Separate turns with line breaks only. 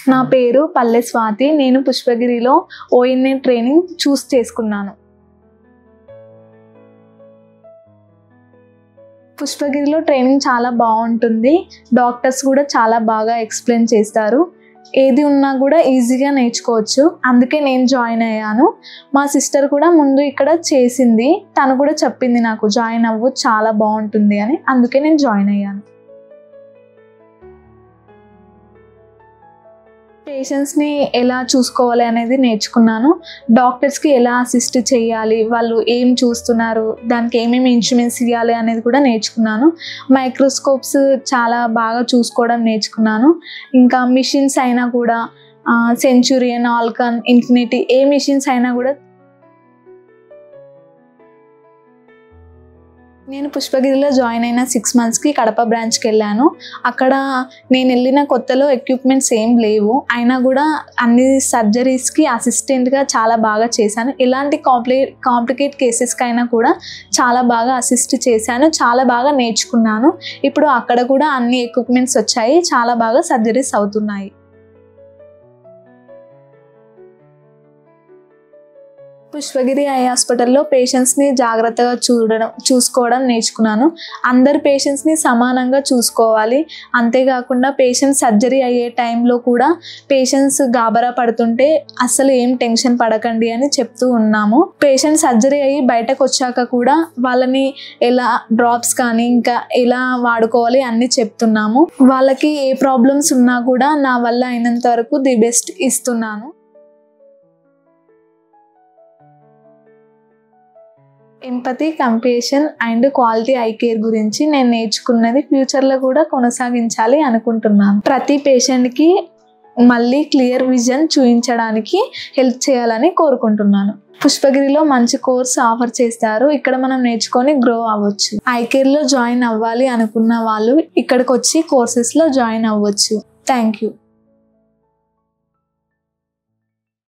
నా పేరు పల్లె స్వాతి. నేను పుష్పగిరిలో ONA ట్రైనింగ్ చూస్ చేసుకున్నాను. పుష్పగిరిలో ట్రైనింగ్ చాలా బాగుంటుంది. డాక్టర్స్ కూడా చాలా బాగా ఎక్స్ప్లెయిన్ చేస్తారు. ఏది ఉన్నా కూడా ఈజీగా నేర్చుకోవచ్చు. అందుకే నేను జాయిన్ అయ్యాను. మా సిస్టర్ కూడా ముందు ఇక్కడ చేసింది. తను కూడా చెప్పింది నాకు జాయిన్ అవ్వు, చాలా బాగుంటుంది అని. అందుకే నేను జాయిన్ అయ్యాను. పేషెంట్స్ని ఎలా చూసుకోవాలి అనేది నేర్చుకున్నాను. డాక్టర్స్కి ఎలా అసిస్ట్ చేయాలి, వాళ్ళు ఏం చూస్తున్నారు, దానికి ఏమేమి ఇన్స్ట్రుమెంట్స్ ఇవ్వాలి అనేది కూడా నేర్చుకున్నాను. మైక్రోస్కోప్స్ చాలా బాగా చూసుకోవడం నేర్చుకున్నాను. ఇంకా మిషన్స్ అయినా కూడా సెంచురియన్, ఆల్కాన్, ఇన్ఫినిటీ ఏ మిషన్స్ అయినా కూడా నేను పుష్పగిరిలో జాయిన్ అయిన 6 monthsకి కడప బ్రాంచ్కి వెళ్ళాను. అక్కడ నేను వెళ్ళిన కొత్తలో ఎక్విప్మెంట్స్ ఏం లేవు. అయినా కూడా అన్ని సర్జరీస్కి అసిస్టెంట్గా చాలా బాగా చేశాను. ఎలాంటి కాంప్లికేట్ కేసెస్కైనా కూడా చాలా బాగా అసిస్ట్ చేశాను. చాలా బాగా నేర్చుకున్నాను. ఇప్పుడు అక్కడ కూడా అన్ని ఎక్విప్మెంట్స్ వచ్చాయి. చాలా బాగా సర్జరీస్ అవుతున్నాయి. పుష్పగిరి ఐ హాస్పిటల్లో పేషెంట్స్ని జాగ్రత్తగా చూసుకోవడం నేర్చుకున్నాను. అందరు పేషెంట్స్ని సమానంగా చూసుకోవాలి. అంతేకాకుండా పేషెంట్స్ సర్జరీ అయ్యే టైంలో కూడా పేషెంట్స్ గాబరా పడుతుంటే అస్సలు ఏం టెన్షన్ పడకండి అని చెప్తూ ఉన్నాము. పేషెంట్ సర్జరీ అయ్యి బయటకు వచ్చాక కూడా వాళ్ళని ఎలా డ్రాప్స్ కానీ ఇంకా ఎలా వాడుకోవాలి అన్నీ చెప్తున్నాము. వాళ్ళకి ఏ ప్రాబ్లమ్స్ ఉన్నా కూడా నా వల్ల అయినంత వరకు ది బెస్ట్ ఇస్తున్నాను. Empathy, compassion and quality I care గురించి నేను నేర్చుకున్నది ఫ్యూచర్లో కూడా కొనసాగించాలి అనుకుంటున్నాను. ప్రతి పేషెంట్కి మళ్ళీ క్లియర్ విజన్ చూపించడానికి హెల్ప్ చేయాలని కోరుకుంటున్నాను. పుష్పగిరిలో మంచి కోర్స్ ఆఫర్ చేస్తారు. ఇక్కడ మనం నేర్చుకొని గ్రో అవ్వచ్చు. ఐ కేర్లో జాయిన్ అవ్వాలి అనుకున్న వాళ్ళు ఇక్కడికి వచ్చి కోర్సెస్లో జాయిన్ అవ్వచ్చు. Thank you.